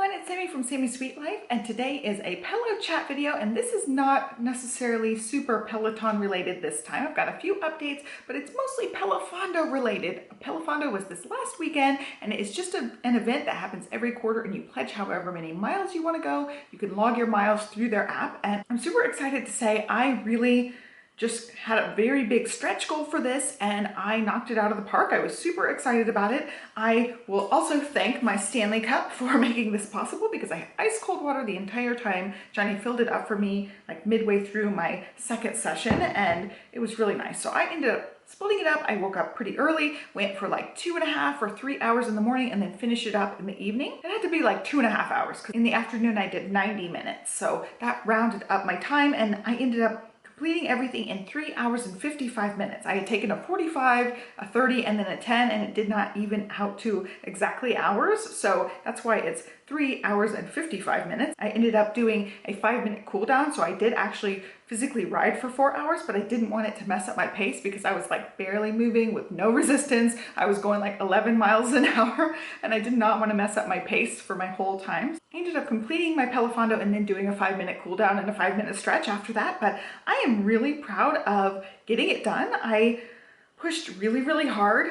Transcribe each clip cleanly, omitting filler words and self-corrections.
everyone, it's Sami from Sami's Sweet Life, and today is a PeloChat video, and this is not necessarily super Peloton related this time. I've got a few updates, but it's mostly PeloFondo related. PeloFondo was this last weekend, and it's just an event that happens every quarter, and you pledge however many miles you want to go. You can log your miles through their app, and I'm super excited to say I really just had a very big stretch goal for this and I knocked it out of the park. I was super excited about it. I will also thank my Stanley Cup for making this possible because I had ice cold water the entire time. Johnny filled it up for me like midway through my second session and it was really nice. So I ended up splitting it up. I woke up pretty early, went for like 2.5 or 3 hours in the morning and then finished it up in the evening. It had to be like 2.5 hours because in the afternoon I did 90 minutes. So that rounded up my time and I ended up completing everything in 3 hours and 55 minutes. I had taken a 45, a 30, and then a 10, and it did not even out to exactly hours. So that's why it's 3 hours and 55 minutes. I ended up doing a 5-minute cool down. So I did actually physically ride for 4 hours, but I didn't want it to mess up my pace because I was like barely moving with no resistance. I was going like 11 miles an hour and I did not want to mess up my pace for my whole time. I ended up completing my PeloFondo and then doing a 5-minute cool down and a 5-minute stretch after that, but I am really proud of getting it done. I pushed really, really hard.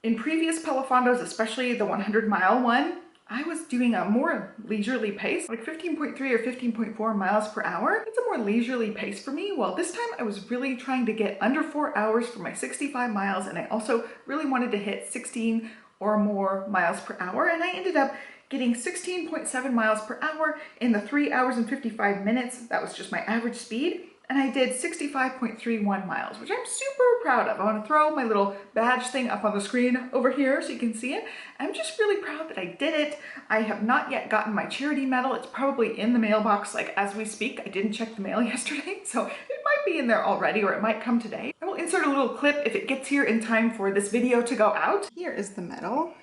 In previous PeloFondos, especially the 100-mile one, I was doing a more leisurely pace, like 15.3 or 15.4 miles per hour. It's a more leisurely pace for me. Well, this time I was really trying to get under 4 hours for my 65 miles, and I also really wanted to hit 16 or more miles per hour, and I ended up getting 16.7 miles per hour in the 3 hours and 55 minutes. That was just my average speed. And I did 65.31 miles, which I'm super proud of. I want to throw my little badge thing up on the screen over here so you can see it. I'm just really proud that I did it. I have not yet gotten my charity medal. It's probably in the mailbox like as we speak. I didn't check the mail yesterday, so it might be in there already or it might come today. I will insert a little clip if it gets here in time for this video to go out. Here is the medal.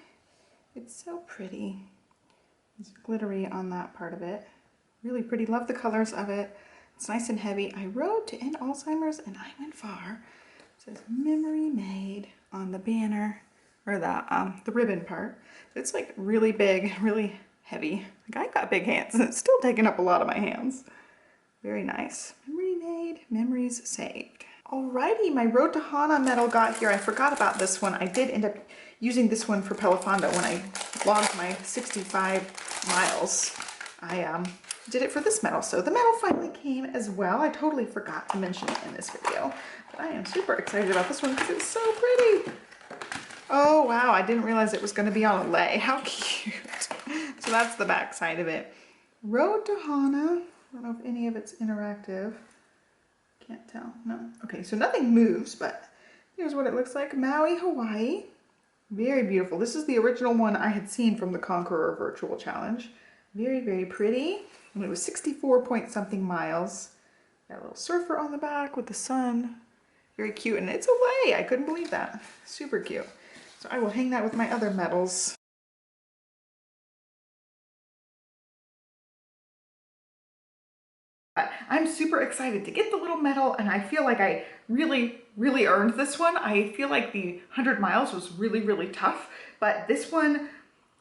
It's so pretty. It's glittery on that part of it. Really pretty. Love the colors of it. It's nice and heavy. I rode to end Alzheimer's and I went far. It says memory made on the banner or the ribbon part. It's like really big, really heavy. Like I got big hands and it's still taking up a lot of my hands. Very nice. Memory made, memories saved. Alrighty, my Road to Hana medal got here. I forgot about this one. I did end up using this one for PeloFondo when I logged my 65 miles. I did it for this medal. So the medal finally came as well. I totally forgot to mention it in this video, but I am super excited about this one because it's so pretty. Oh wow, I didn't realize it was going to be on a lei. How cute. So that's the back side of it. Road to Hana. I don't know if any of it's interactive. Can't tell. No. Okay, so nothing moves, but here's what it looks like. Maui, Hawaii. Very beautiful. This is the original one I had seen from the Conqueror Virtual Challenge. Very, very pretty. And it was 64 point something miles. Got a little surfer on the back with the sun. Very cute. And it's a lei. I couldn't believe that. Super cute. So I will hang that with my other medals. I'm super excited to get the little medal and I feel like I really, really earned this one. I feel like the 100 miles was really, really tough, but this one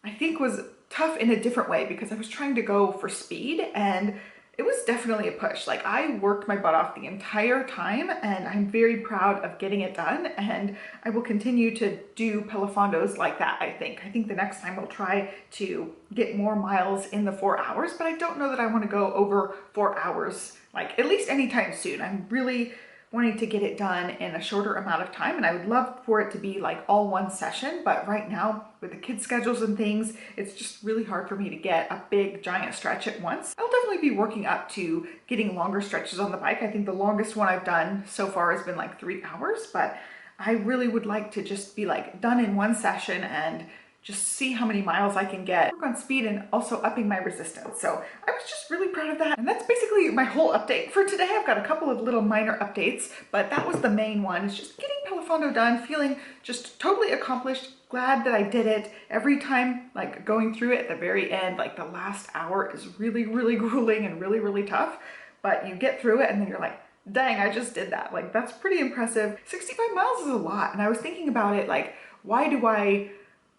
I think was tough in a different way because I was trying to go for speed and it was definitely a push. Like I worked my butt off the entire time and I'm very proud of getting it done and I will continue to do PeloFondos like that. I think the next time I'll try to get more miles in the 4 hours, but I don't know that I want to go over 4 hours like at least anytime soon. I'm really wanting to get it done in a shorter amount of time and I would love for it to be like all one session, but right now with the kids' schedules and things, it's just really hard for me to get a big giant stretch at once. I'll definitely be working up to getting longer stretches on the bike. I think the longest one I've done so far has been like 3 hours, but I really would like to just be like done in one session and just see how many miles I can get, work on speed and also upping my resistance. So I was just really proud of that. And that's basically my whole update for today. I've got a couple of little minor updates, but that was the main one. It's just getting PeloFondo done, feeling just totally accomplished, glad that I did it. Every time like going through it at the very end, like the last hour is really, really grueling and really, really tough, but you get through it and then you're like, dang, I just did that. Like that's pretty impressive. 65 miles is a lot. And I was thinking about it, like, why do I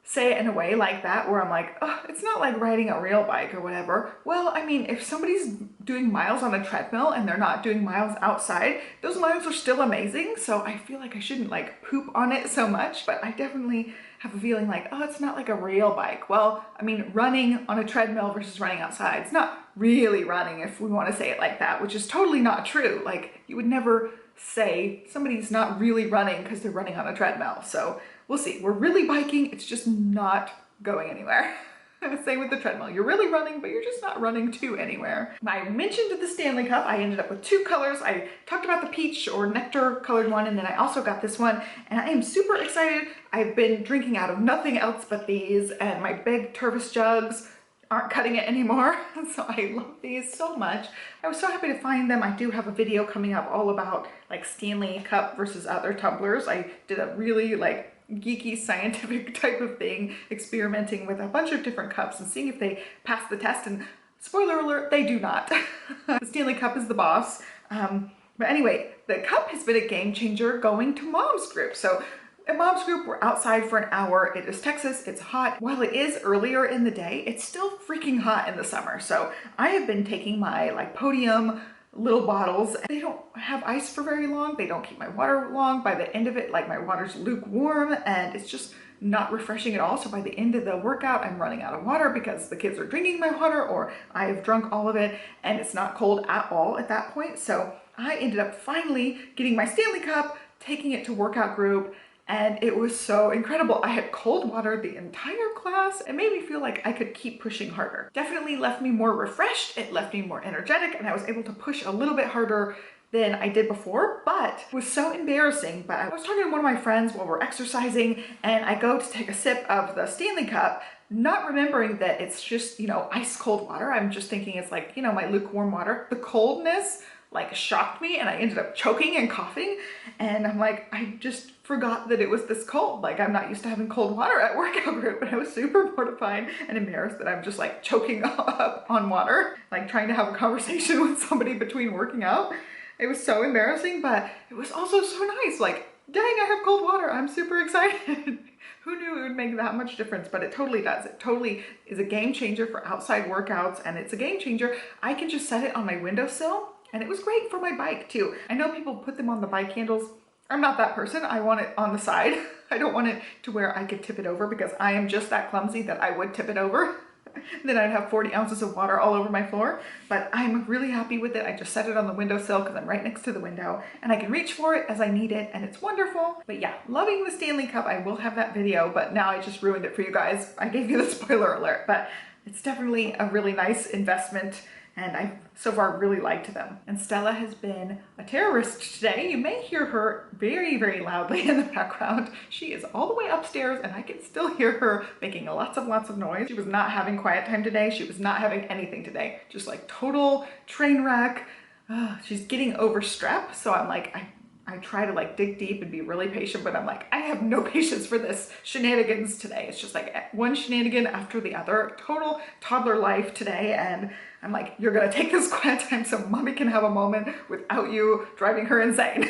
say it in a way like that where I'm like, oh, it's not like riding a real bike or whatever. Well, I mean, if somebody's doing miles on a treadmill and they're not doing miles outside, those miles are still amazing. So I feel like I shouldn't like poop on it so much, but I definitely have a feeling like, oh, it's not like a real bike. Well, I mean, running on a treadmill versus running outside, it's not really running if we want to say it like that, which is totally not true. Like you would never say somebody's not really running because they're running on a treadmill. So we'll see. We're really biking. It's just not going anywhere. Same with the treadmill. You're really running, but you're just not running to anywhere. I mentioned the Stanley Cup. I ended up with 2 colors. I talked about the peach or nectar colored one, and then I also got this one, and I am super excited. I've been drinking out of nothing else but these, and my big Tervis jugs aren't cutting it anymore. So I love these so much. I was so happy to find them. I do have a video coming up all about like Stanley Cup versus other tumblers. I did a really like geeky scientific type of thing, experimenting with a bunch of different cups and seeing if they pass the test, and spoiler alert, they do not. The Stanley Cup is the boss. But anyway, the cup has been a game changer going to mom's group. So at mom's group, we're outside for an hour. It is Texas, it's hot. While it is earlier in the day, it's still freaking hot in the summer. So I have been taking my like Podium little bottles. They don't have ice for very long. They don't keep my water long. By the end of it, like my water's lukewarm and it's just not refreshing at all. So by the end of the workout, I'm running out of water because the kids are drinking my water or I've drunk all of it and it's not cold at all at that point. So I ended up finally getting my Stanley Cup, taking it to workout group, and it was so incredible. I had cold water the entire class. It made me feel like I could keep pushing harder. Definitely left me more refreshed. It left me more energetic and I was able to push a little bit harder than I did before, but it was so embarrassing. But I was talking to one of my friends while we're exercising and I go to take a sip of the Stanley Cup, not remembering that it's just, you know, ice cold water. I'm just thinking it's like, you know, my lukewarm water. The coldness like shocked me and I ended up choking and coughing. And I'm like, I just forgot that it was this cold. Like I'm not used to having cold water at workout group. And I was super mortified and embarrassed that I'm just like choking up on water, like trying to have a conversation with somebody between working out. It was so embarrassing, but it was also so nice. Like, dang, I have cold water. I'm super excited. Who knew it would make that much difference? But it totally does. It totally is a game changer for outside workouts. And it's a game changer. I can just set it on my windowsill. And it was great for my bike too. I know people put them on the bike handles. I'm not that person. I want it on the side. I don't want it to where I could tip it over because I am just that clumsy that I would tip it over. Then I'd have 40 ounces of water all over my floor. But I'm really happy with it. I just set it on the windowsill because I'm right next to the window and I can reach for it as I need it and it's wonderful. But yeah, loving the Stanley Cup. I will have that video, but now I just ruined it for you guys. I gave you the spoiler alert, but it's definitely a really nice investment. And I've so far really liked them. And Stella has been a terrorist today. You may hear her very, very loudly in the background. She is all the way upstairs and I can still hear her making lots of noise. She was not having quiet time today. She was not having anything today. Just like total train wreck. She's getting over strep. So I'm like, I try to like dig deep and be really patient, but I'm like, I have no patience for this shenanigans today. It's just like one shenanigan after the other, total toddler life today. And I'm like, you're gonna take this quiet time so mommy can have a moment without you driving her insane.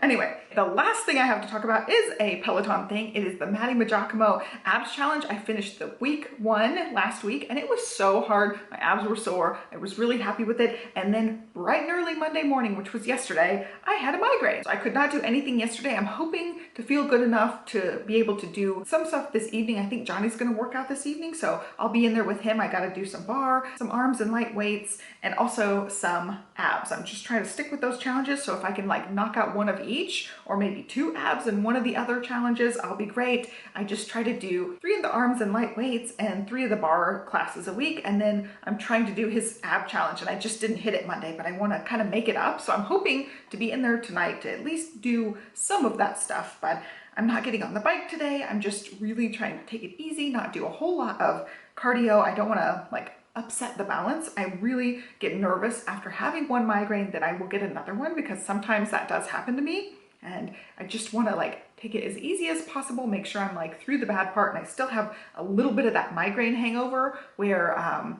Anyway, the last thing I have to talk about is a Peloton thing. It is the Maddie Majacomo abs challenge. I finished the week 1 last week and it was so hard. My abs were sore. I was really happy with it. And then bright and early Monday morning, which was yesterday, I had a migraine. So I could not do anything yesterday. I'm hoping to feel good enough to be able to do some stuff this evening. I think Johnny's gonna work out this evening, so I'll be in there with him. I gotta do some bar, some arms and light weights, and also some abs. I'm just trying to stick with those challenges. So if I can like knock out one of each, or maybe 2 abs and one of the other challenges, I'll be great. I just try to do 3 of the arms and light weights and 3 of the bar classes a week. And then I'm trying to do his ab challenge and I just didn't hit it Monday, but I want to kind of make it up. So I'm hoping to be in there tonight to at least do some of that stuff, but I'm not getting on the bike today. I'm just really trying to take it easy, not do a whole lot of cardio. I don't want to like upset the balance. I really get nervous after having one migraine that I will get another one because sometimes that does happen to me. And I just want to like take it as easy as possible, make sure I'm like through the bad part and I still have a little bit of that migraine hangover where, I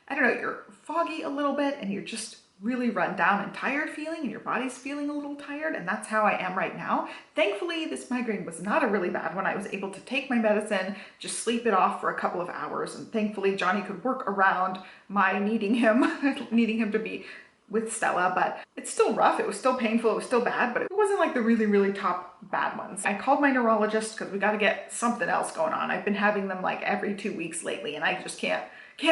don't know, you're foggy a little bit and you're just really run down and tired feeling, and your body's feeling a little tired, and that's how I am right now. Thankfully, this migraine was not a really bad one. I was able to take my medicine, just sleep it off for a couple of hours, and thankfully Johnny could work around my needing him to be with Stella, but it's still rough. It was still painful. It was still bad, but it wasn't like the really top bad ones. I called my neurologist because we got to get something else going on. I've been having them like every 2 weeks lately, and I just can't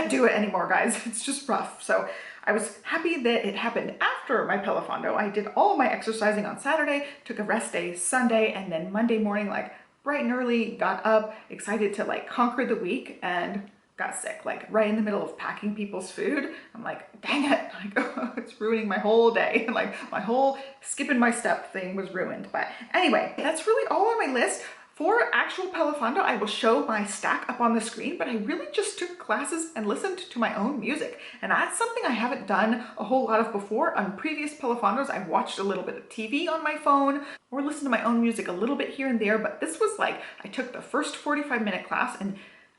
do it anymore, guys. It's just rough. So I was happy that it happened after my PeloFondo. I did all my exercising on Saturday, took a rest day Sunday, and then Monday morning, like bright and early, got up, excited to like conquer the week, and got sick, like right in the middle of packing people's food. I'm like, dang it, like, it's ruining my whole day. Like my whole skipping my step thing was ruined. But anyway, that's really all on my list. For actual PeloFondo, I will show my stack up on the screen, but I really just took classes and listened to my own music. And that's something I haven't done a whole lot of before. On previous PeloFondos, I've watched a little bit of TV on my phone or listened to my own music a little bit here and there, but this was like, I took the first 45-minute class, and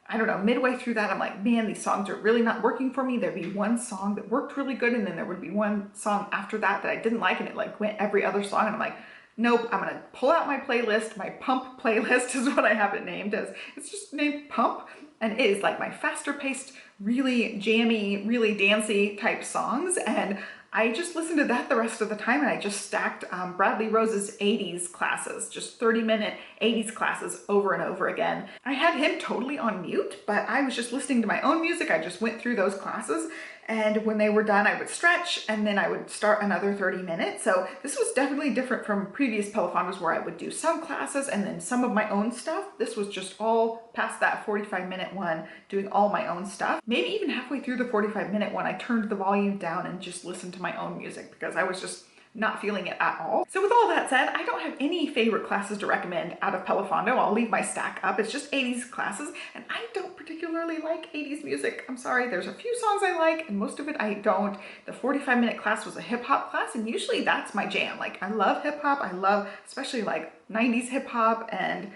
I don't know, midway through that, I'm like, man, these songs are really not working for me. There'd be one song that worked really good, and then there would be one song after that that I didn't like, and it like went every other song, and I'm like, nope, I'm gonna pull out my playlist. My pump playlist is what I have it named as. It's just named Pump, and it is like my faster paced, really jammy, really dancey type songs, and I just listened to that the rest of the time, and I just stacked Bradley Rose's 80s classes, just 30-minute 80s classes over and over again. I had him totally on mute, but I was just listening to my own music. I just went through those classes, and when they were done, I would stretch, and then I would start another 30 minutes. So this was definitely different from previous PeloFondos where I would do some classes and then some of my own stuff. This was just all past that 45-minute one, doing all my own stuff. Maybe even halfway through the 45-minute one, I turned the volume down and just listened to my own music because I was just not feeling it at all. So with all that said, I don't have any favorite classes to recommend out of PeloFondo. I'll leave my stack up. It's just 80s classes, and I don't particularly like 80s music. I'm sorry, there's a few songs I like, and most of it I don't. The 45-minute class was a hip hop class, and usually that's my jam. Like, I love hip hop. I love especially like 90s hip hop, and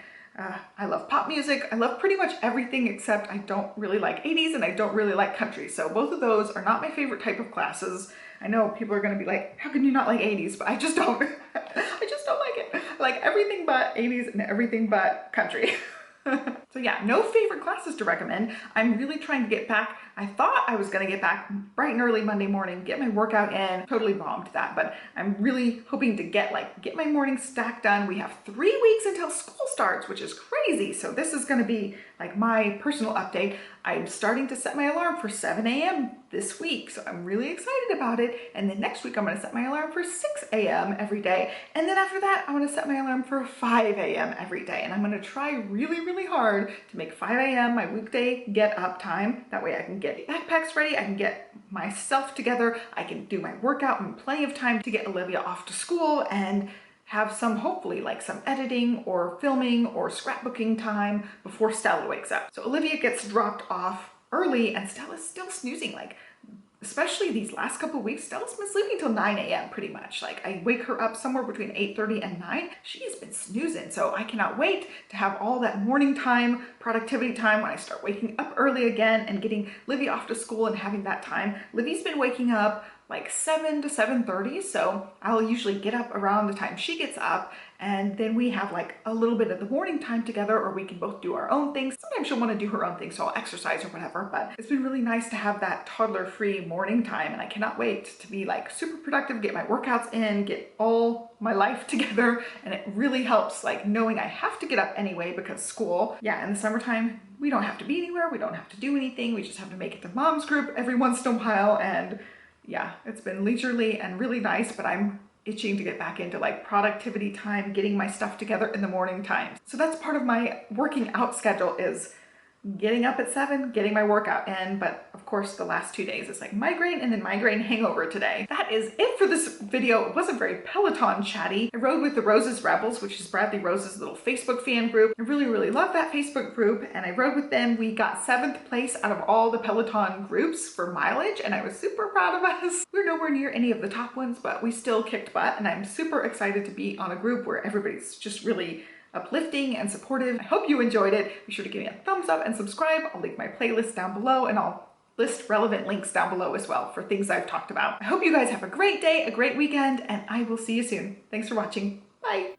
I love pop music. I love pretty much everything except I don't really like 80s and I don't really like country. So both of those are not my favorite type of classes. I know people are going to be like, how can you not like 80s? But I just don't. I just don't like it. I like everything but 80s and everything but country. So yeah, no favorite classes to recommend. I'm really trying to get back. I thought I was going to get back bright and early Monday morning, get my workout in. Totally bombed that, but I'm really hoping to get my morning stack done. We have 3 weeks until school starts, which is crazy. So this is going to be like my personal update. I'm starting to set my alarm for 7 a.m. this week, so I'm really excited about it. And then next week I'm going to set my alarm for 6 a.m. every day. And then after that, I'm going to set my alarm for 5 a.m. every day. And I'm going to try really hard to make 5 a.m. my weekday get up time. That way I can get backpacks ready, I can get myself together, I can do my workout in plenty of time to get Olivia off to school and have some, hopefully like some editing or filming or scrapbooking time before Stella wakes up. So Olivia gets dropped off early and Stella's still snoozing, like especially these last couple of weeks, Stella's been sleeping till 9 a.m. pretty much. Like I wake her up somewhere between 8:30 and 9. She's been snoozing. So I cannot wait to have all that morning time, productivity time when I start waking up early again and getting Livy off to school and having that time. Livy's been waking up like 7 to 7:30. So I'll usually get up around the time she gets up, and then we have like a little bit of the morning time together, or we can both do our own things. Sometimes she'll want to do her own thing, so I'll exercise or whatever, but it's been really nice to have that toddler-free morning time, and I cannot wait to be like super productive, get my workouts in, get all my life together, and it really helps like knowing I have to get up anyway because school. Yeah, in the summertime, we don't have to be anywhere, we don't have to do anything, we just have to make it to mom's group every once in a while, and yeah, it's been leisurely and really nice, but I'm itching to get back into like productivity time, getting my stuff together in the morning time. So that's part of my working out schedule, is getting up at 7, getting my workout in, but of course the last 2 days is like migraine and then migraine hangover today. That is it for this video. It wasn't very Peloton chatty. I rode with the Roses Rebels, which is Bradley Rose's little Facebook fan group. I really love that Facebook group, and I rode with them. We got 7th place out of all the Peloton groups for mileage, and I was super proud of us. We're nowhere near any of the top ones, but we still kicked butt, and I'm super excited to be on a group where everybody's just really uplifting and supportive. I hope you enjoyed it. Be sure to give me a thumbs up and subscribe. I'll link my playlist down below, and I'll list relevant links down below as well for things I've talked about. I hope you guys have a great day, a great weekend, and I will see you soon. Thanks for watching. Bye.